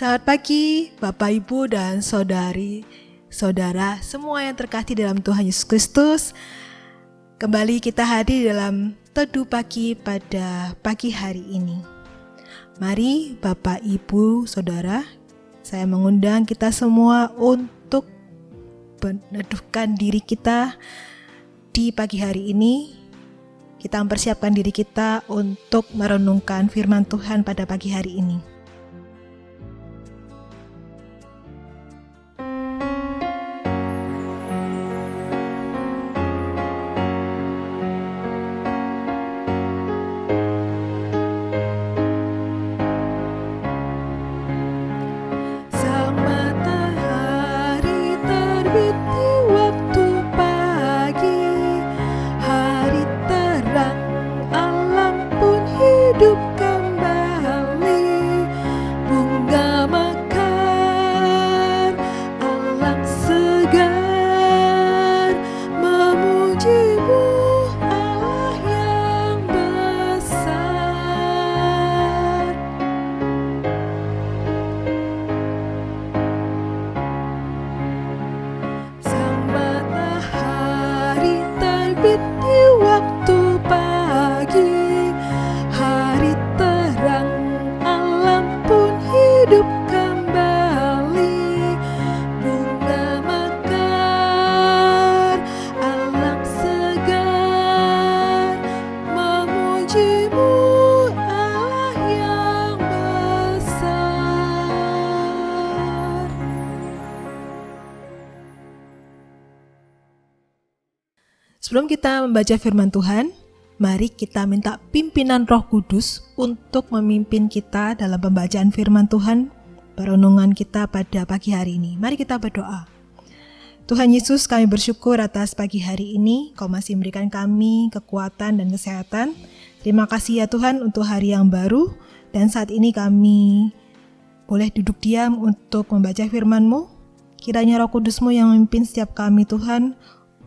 Selamat pagi Bapak Ibu dan saudara semua yang terkasih dalam Tuhan Yesus Kristus. Kembali kita hadir dalam teduh pagi pada pagi hari ini. Mari Bapak Ibu Saudara, saya mengundang kita semua untuk meneduhkan diri kita di pagi hari ini. Kita mempersiapkan diri kita untuk merenungkan firman Tuhan pada pagi hari ini. Sebelum kita membaca firman Tuhan, mari kita minta pimpinan Roh Kudus untuk memimpin kita dalam pembacaan firman Tuhan, perenungan kita pada pagi hari ini. Mari kita berdoa. Tuhan Yesus, kami bersyukur atas pagi hari ini, Kau masih memberikan kami kekuatan dan kesehatan. Terima kasih ya Tuhan untuk hari yang baru, dan saat ini kami boleh duduk diam untuk membaca firman-Mu. Kiranya Roh Kudus-Mu yang memimpin setiap kami Tuhan,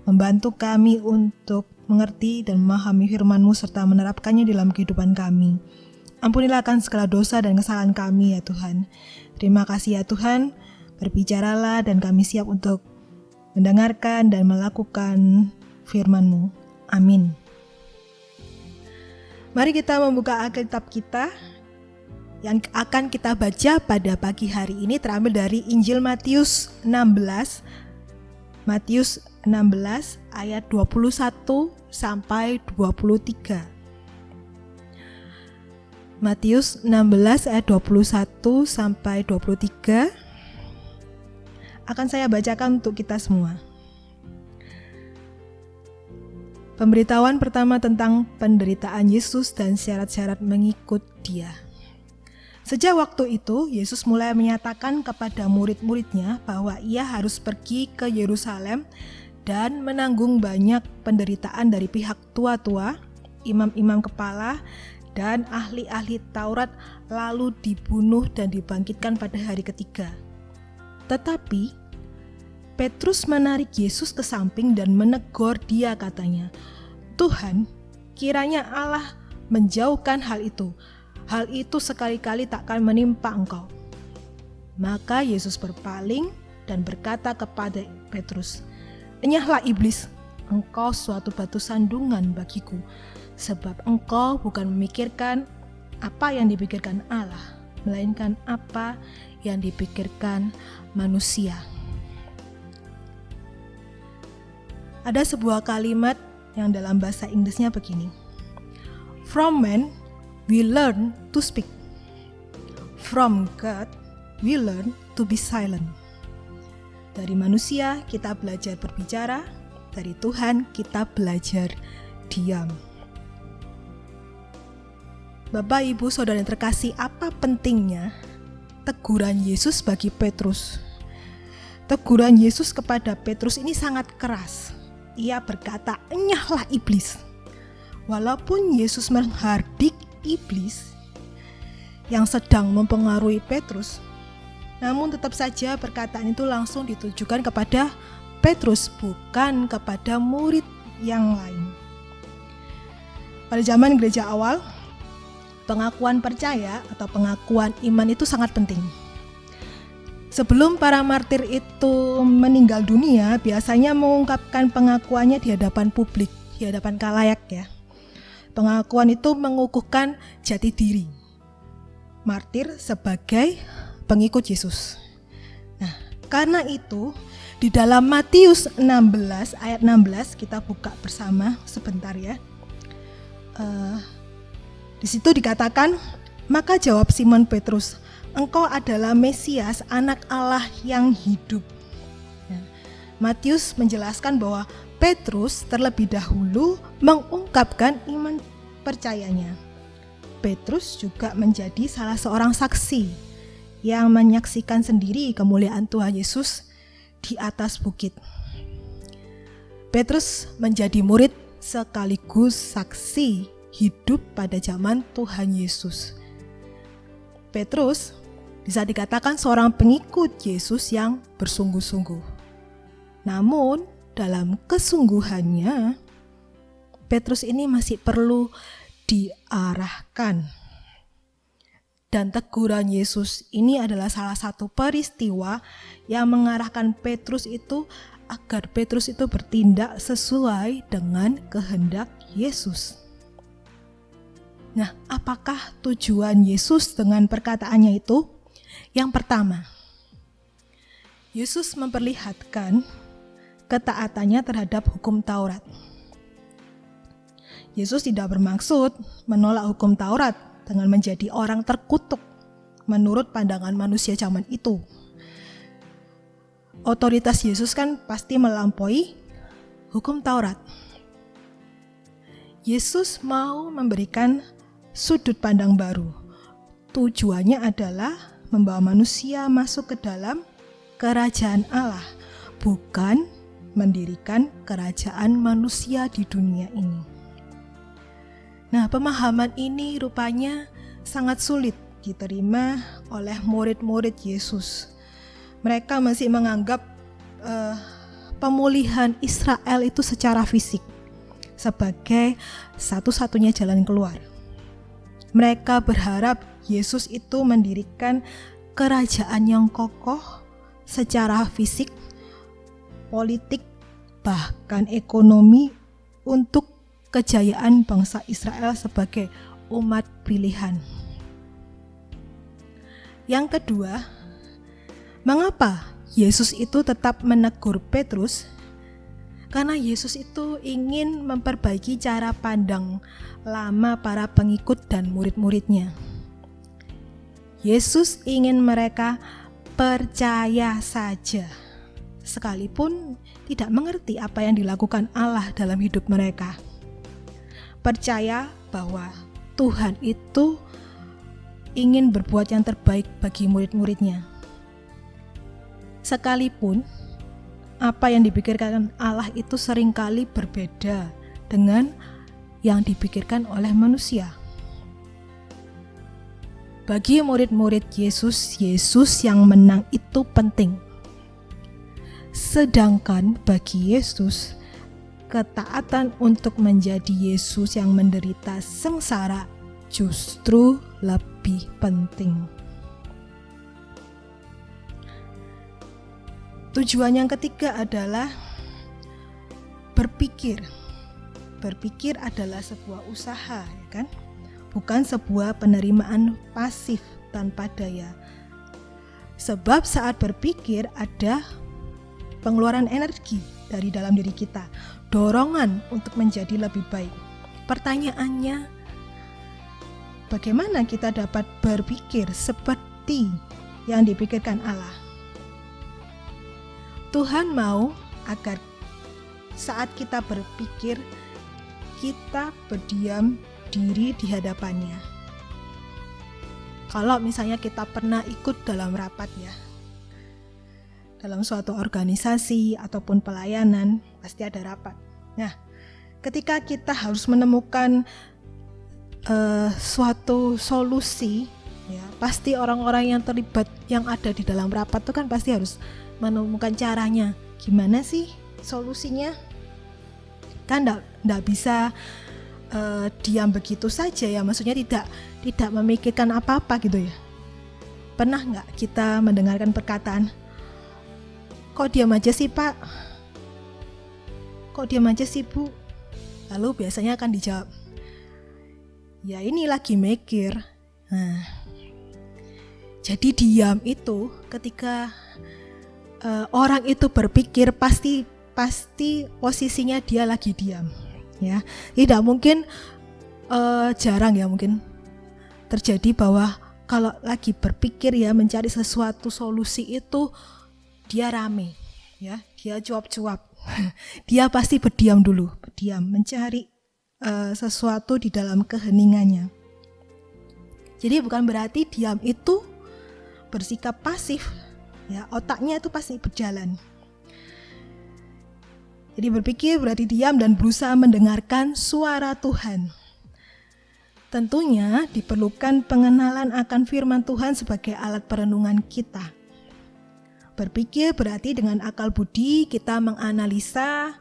membantu kami untuk mengerti dan memahami firman-Mu serta menerapkannya dalam kehidupan kami. Ampunilah akan segala dosa dan kesalahan kami ya Tuhan. Terima kasih ya Tuhan, berbicaralah dan kami siap untuk mendengarkan dan melakukan firman-Mu. Amin. Mari kita membuka Alkitab kita yang akan kita baca pada pagi hari ini terambil dari Injil Matius 16 ayat 21 sampai 23. Matius 16 ayat 21 sampai 23 akan saya bacakan untuk kita semua. Pemberitahuan pertama tentang penderitaan Yesus dan syarat-syarat mengikut Dia. Sejak waktu itu, Yesus mulai menyatakan kepada murid-muridnya bahwa Ia harus pergi ke Yerusalem dan menanggung banyak penderitaan dari pihak tua-tua, imam-imam kepala, dan ahli-ahli Taurat, lalu dibunuh dan dibangkitkan pada hari ketiga. Tetapi Petrus menarik Yesus ke samping dan menegur Dia, katanya, "Tuhan, kiranya Allah menjauhkan hal itu. Hal itu sekali-kali takkan menimpa Engkau." Maka Yesus berpaling dan berkata kepada Petrus, "Enyahlah iblis, engkau suatu batu sandungan bagiku, sebab engkau bukan memikirkan apa yang dipikirkan Allah, melainkan apa yang dipikirkan manusia." Ada sebuah kalimat yang dalam bahasa Inggrisnya begini, "From man we learn to speak. From God we learn to be silent." Dari manusia kita belajar berbicara, dari Tuhan kita belajar diam. Bapak, Ibu, Saudara yang terkasih, apa pentingnya teguran Yesus bagi Petrus? Teguran Yesus kepada Petrus ini sangat keras. Ia berkata, "Enyahlah iblis." Walaupun Yesus menghardik iblis yang sedang mempengaruhi Petrus, namun tetap saja perkataan itu langsung ditujukan kepada Petrus, bukan kepada murid yang lain. Pada zaman gereja awal, pengakuan percaya atau pengakuan iman itu sangat penting. Sebelum para martir itu meninggal dunia, biasanya mengungkapkan pengakuannya di hadapan publik, di hadapan khalayak ya. Pengakuan itu mengukuhkan jati diri martir sebagai pengikut Yesus. Nah, karena itu di dalam Matius 16 ayat 16 kita buka bersama sebentar ya. Di situ dikatakan, maka jawab Simon Petrus, engkau adalah Mesias, anak Allah yang hidup. Matius menjelaskan bahwa Petrus terlebih dahulu mengungkapkan iman percayanya. Petrus juga menjadi salah seorang saksi yang menyaksikan sendiri kemuliaan Tuhan Yesus di atas bukit. Petrus menjadi murid sekaligus saksi hidup pada zaman Tuhan Yesus. Petrus bisa dikatakan seorang pengikut Yesus yang bersungguh-sungguh. Namun dalam kesungguhannya, Petrus ini masih perlu diarahkan. Dan teguran Yesus ini adalah salah satu peristiwa yang mengarahkan Petrus itu agar Petrus itu bertindak sesuai dengan kehendak Yesus. Nah, apakah tujuan Yesus dengan perkataannya itu? Yang pertama, Yesus memperlihatkan ketaatannya terhadap hukum Taurat. Yesus tidak bermaksud menolak hukum Taurat dengan menjadi orang terkutuk menurut pandangan manusia zaman itu. Otoritas Yesus kan pasti melampaui hukum Taurat. Yesus mau memberikan sudut pandang baru. Tujuannya adalah membawa manusia masuk ke dalam kerajaan Allah, bukan mendirikan kerajaan manusia di dunia ini. Nah, pemahaman ini rupanya sangat sulit diterima oleh murid-murid Yesus. Mereka masih menganggap pemulihan Israel itu secara fisik sebagai satu-satunya jalan keluar. Mereka berharap Yesus itu mendirikan kerajaan yang kokoh secara fisik, politik, bahkan ekonomi untuk kejayaan bangsa Israel sebagai umat pilihan. Yang kedua, mengapa Yesus itu tetap menegur Petrus? Karena Yesus itu ingin memperbaiki cara pandang lama para pengikut dan murid-muridnya. Yesus ingin mereka percaya saja, sekalipun tidak mengerti apa yang dilakukan Allah dalam hidup mereka. Percaya bahwa Tuhan itu ingin berbuat yang terbaik bagi murid-muridnya. Sekalipun apa yang dipikirkan Allah itu seringkali berbeda dengan yang dipikirkan oleh manusia. Bagi murid-murid Yesus, Yesus yang menang itu penting. Sedangkan bagi Yesus, ketaatan untuk menjadi Yesus yang menderita sengsara justru lebih penting. Tujuan yang ketiga adalah berpikir. Berpikir adalah sebuah usaha, ya kan? Bukan sebuah penerimaan pasif tanpa daya. Sebab saat berpikir ada pengeluaran energi dari dalam diri kita, dorongan untuk menjadi lebih baik. Pertanyaannya, bagaimana kita dapat berpikir seperti yang dipikirkan Allah? Tuhan mau agar saat kita berpikir, kita berdiam diri di hadapannya. Kalau misalnya kita pernah ikut dalam rapat ya, dalam suatu organisasi ataupun pelayanan, pasti ada rapat. Nah, ketika kita harus menemukan suatu solusi, ya, pasti orang-orang yang terlibat yang ada di dalam rapat itu kan pasti harus menemukan caranya. Gimana sih solusinya? Kan enggak bisa diam begitu saja ya, maksudnya tidak memikirkan apa-apa gitu ya. Pernah nggak kita mendengarkan perkataan, kok diam aja sih Pak? Kok diam aja sih Bu? Lalu biasanya akan dijawab, ya ini lagi mikir. Nah, jadi diam itu ketika orang itu berpikir pasti posisinya dia lagi diam. Ya, tidak mungkin, jarang ya mungkin terjadi bahwa kalau lagi berpikir ya mencari sesuatu solusi itu dia rame, ya, dia cuap-cuap. Dia pasti berdiam dulu, mencari sesuatu di dalam keheningannya. Jadi bukan berarti diam itu bersikap pasif, ya, otaknya itu pasti berjalan. Jadi berpikir berarti diam dan berusaha mendengarkan suara Tuhan. Tentunya diperlukan pengenalan akan firman Tuhan sebagai alat perenungan kita. Berpikir berarti dengan akal budi kita menganalisa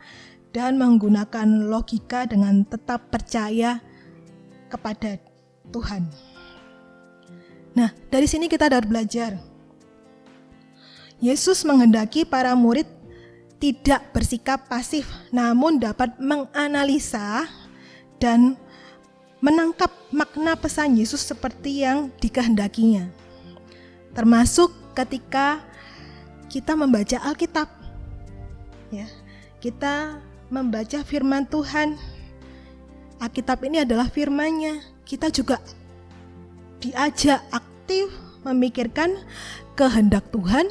dan menggunakan logika dengan tetap percaya kepada Tuhan. Nah, dari sini kita dapat belajar. Yesus menghendaki para murid tidak bersikap pasif, namun dapat menganalisa dan menangkap makna pesan Yesus seperti yang dikehendakinya. Termasuk ketika kita membaca Alkitab. Ya, kita membaca firman Tuhan. Alkitab ini adalah firman-Nya. Kita juga diajak aktif memikirkan kehendak Tuhan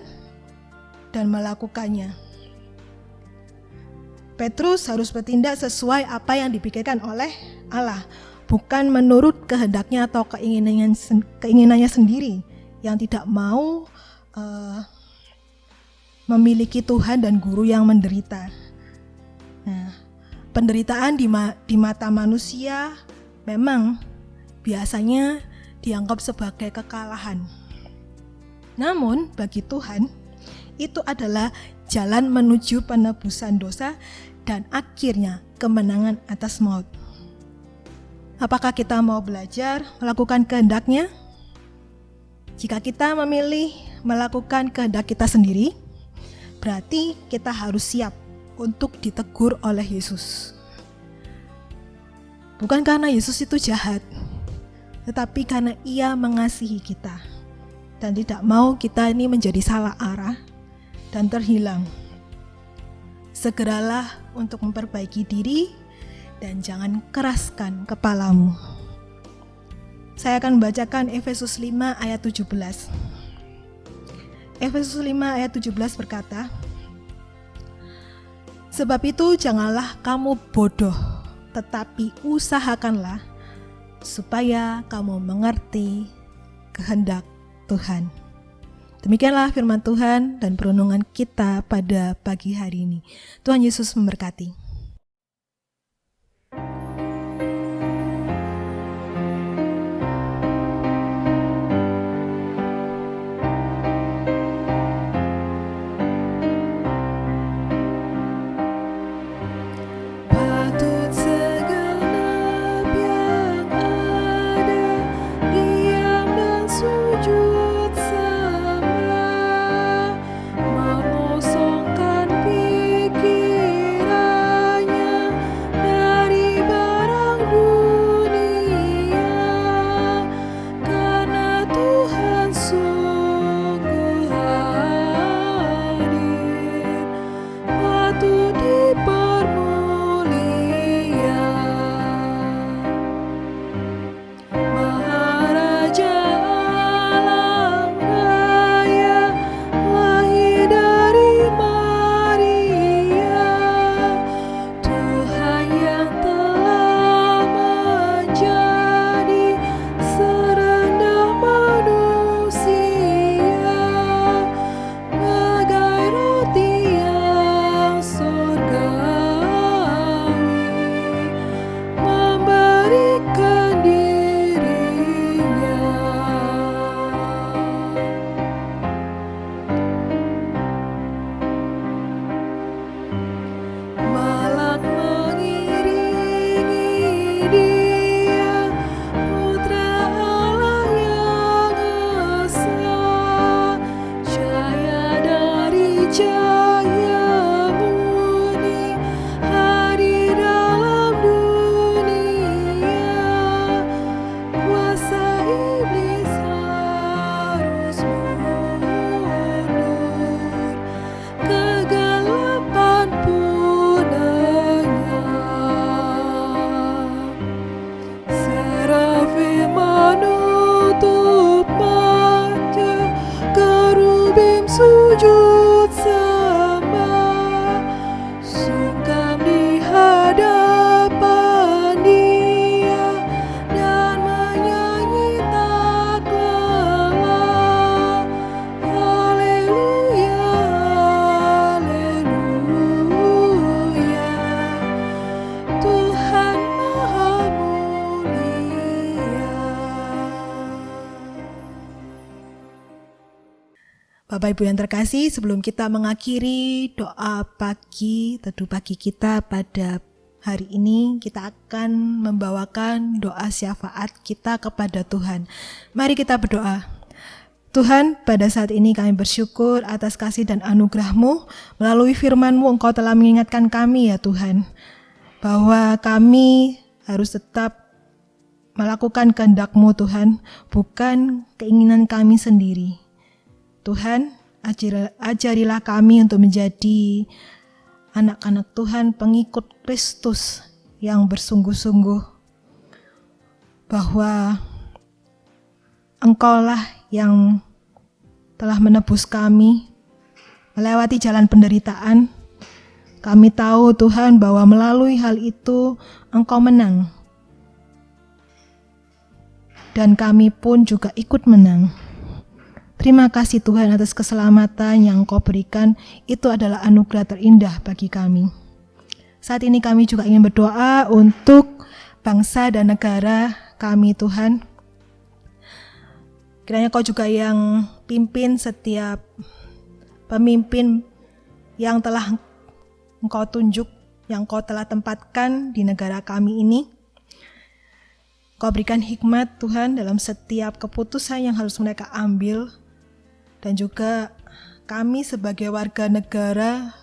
dan melakukannya. Petrus harus bertindak sesuai apa yang dipikirkan oleh Allah, bukan menurut kehendaknya atau keinginannya sendiri yang tidak mau memiliki Tuhan dan guru yang menderita. Nah, penderitaan di mata manusia memang biasanya dianggap sebagai kekalahan. Namun bagi Tuhan itu adalah jalan menuju penebusan dosa dan akhirnya kemenangan atas maut. Apakah kita mau belajar melakukan kehendak-Nya? Jika kita memilih melakukan kehendak kita sendiri, berarti kita harus siap untuk ditegur oleh Yesus. Bukan karena Yesus itu jahat, tetapi karena Ia mengasihi kita dan tidak mau kita ini menjadi salah arah dan terhilang. Segeralah untuk memperbaiki diri dan jangan keraskan kepalamu. Saya akan membacakan Efesus 5 ayat 17. Efesus 5 ayat 17 berkata, sebab itu janganlah kamu bodoh, tetapi usahakanlah supaya kamu mengerti kehendak Tuhan. Demikianlah firman Tuhan dan perenungan kita pada pagi hari ini. Tuhan Yesus memberkati. Mengosongkan pikiran Bapak Ibu yang terkasih, sebelum kita mengakhiri doa teduh pagi kita pada hari ini, kita akan membawakan doa syafaat kita kepada Tuhan. Mari kita berdoa. Tuhan, pada saat ini kami bersyukur atas kasih dan anugerah-Mu. Melalui firman-Mu Engkau telah mengingatkan kami ya Tuhan, bahwa kami harus tetap melakukan kehendak-Mu Tuhan, bukan keinginan kami sendiri. Tuhan, ajarilah kami untuk menjadi anak-anak Tuhan, pengikut Kristus yang bersungguh-sungguh, bahwa Engkaulah yang telah menebus kami melewati jalan penderitaan. Kami tahu Tuhan bahwa melalui hal itu Engkau menang, dan kami pun juga ikut menang. Terima kasih Tuhan atas keselamatan yang Engkau berikan, itu adalah anugerah terindah bagi kami. Saat ini kami juga ingin berdoa untuk bangsa dan negara kami Tuhan. Kiranya Kau juga yang pimpin setiap pemimpin yang telah Engkau tunjuk, yang Kau telah tempatkan di negara kami ini. Kau berikan hikmat Tuhan dalam setiap keputusan yang harus mereka ambil. Dan juga kami sebagai warga negara,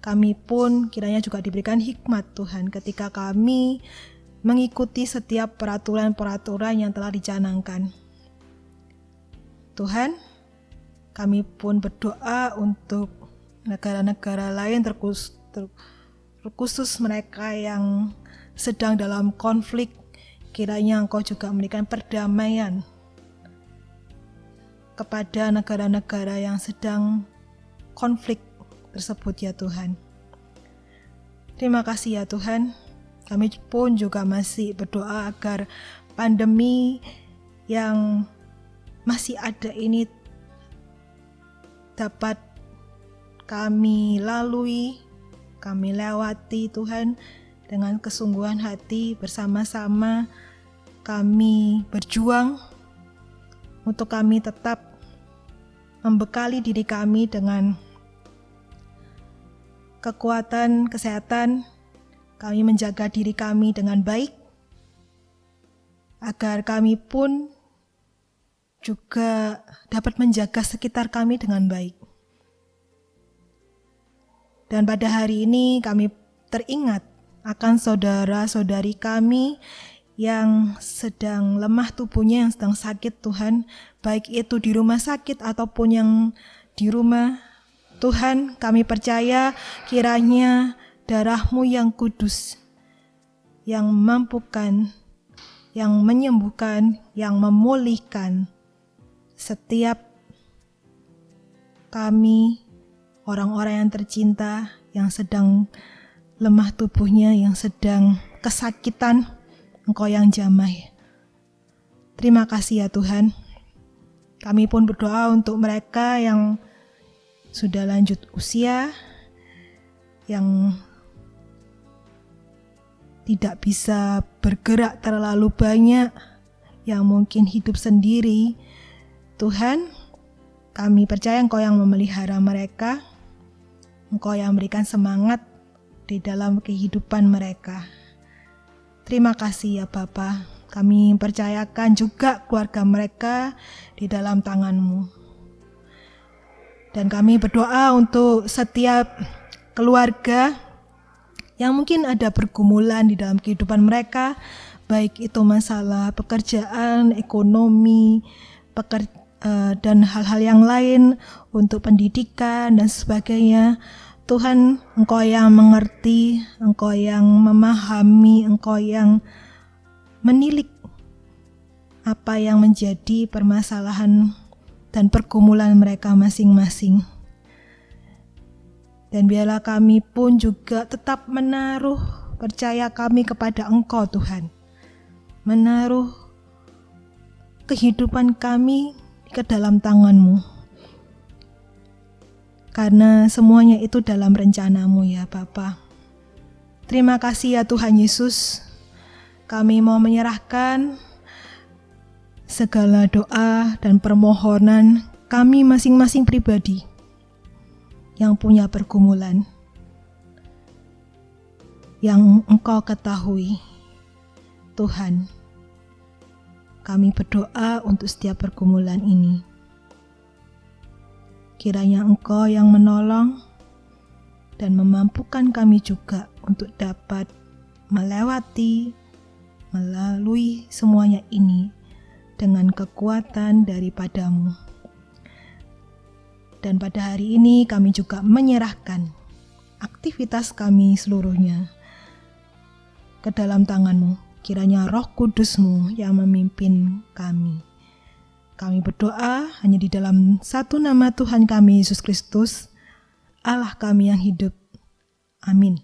kami pun kiranya juga diberikan hikmat Tuhan ketika kami mengikuti setiap peraturan-peraturan yang telah dicanangkan. Tuhan, kami pun berdoa untuk negara-negara lain, terkhusus mereka yang sedang dalam konflik. Kiranya Engkau juga memberikan perdamaian kepada negara-negara yang sedang konflik tersebut ya Tuhan. Terima kasih ya Tuhan. Kami pun juga masih berdoa agar pandemi yang masih ada ini dapat kami lalui, kami lewati Tuhan dengan kesungguhan hati. Bersama-sama kami berjuang untuk kami tetap membekali diri kami dengan kekuatan kesehatan, kami menjaga diri kami dengan baik, agar kami pun juga dapat menjaga sekitar kami dengan baik. Dan pada hari ini kami teringat akan saudara-saudari kami yang sedang lemah tubuhnya, yang sedang sakit Tuhan, baik itu di rumah sakit ataupun yang di rumah. Tuhan, kami percaya kiranya darah-Mu yang kudus, yang memampukan, yang menyembuhkan, yang memulihkan setiap kami, orang-orang yang tercinta, yang sedang lemah tubuhnya, yang sedang kesakitan, Engkau yang jamah. Terima kasih ya Tuhan. Kami pun berdoa untuk mereka yang sudah lanjut usia, yang tidak bisa bergerak terlalu banyak, yang mungkin hidup sendiri. Tuhan, kami percaya Engkau yang memelihara mereka, Engkau yang memberikan semangat di dalam kehidupan mereka. Terima kasih ya Bapa. Kami percayakan juga keluarga mereka di dalam tangan-Mu. Dan kami berdoa untuk setiap keluarga yang mungkin ada pergumulan di dalam kehidupan mereka, baik itu masalah pekerjaan, ekonomi, dan hal-hal yang lain, untuk pendidikan dan sebagainya. Tuhan, Engkau yang mengerti, Engkau yang memahami, Engkau yang menilik apa yang menjadi permasalahan dan pergumulan mereka masing-masing. Dan biarlah kami pun juga tetap menaruh percaya kami kepada Engkau Tuhan. Menaruh kehidupan kami ke dalam tangan-Mu. Karena semuanya itu dalam rencana-Mu ya Bapa. Terima kasih ya Tuhan Yesus. Kami mau menyerahkan segala doa dan permohonan kami masing-masing pribadi yang punya pergumulan, yang Engkau ketahui. Tuhan, kami berdoa untuk setiap pergumulan ini. Kiranya Engkau yang menolong dan memampukan kami juga untuk dapat melalui semuanya ini dengan kekuatan daripada-Mu. Dan pada hari ini kami juga menyerahkan aktivitas kami seluruhnya ke dalam tangan-Mu. Kiranya Roh Kudus-Mu yang memimpin kami. Kami berdoa hanya di dalam satu nama Tuhan kami, Yesus Kristus, Allah kami yang hidup. Amin.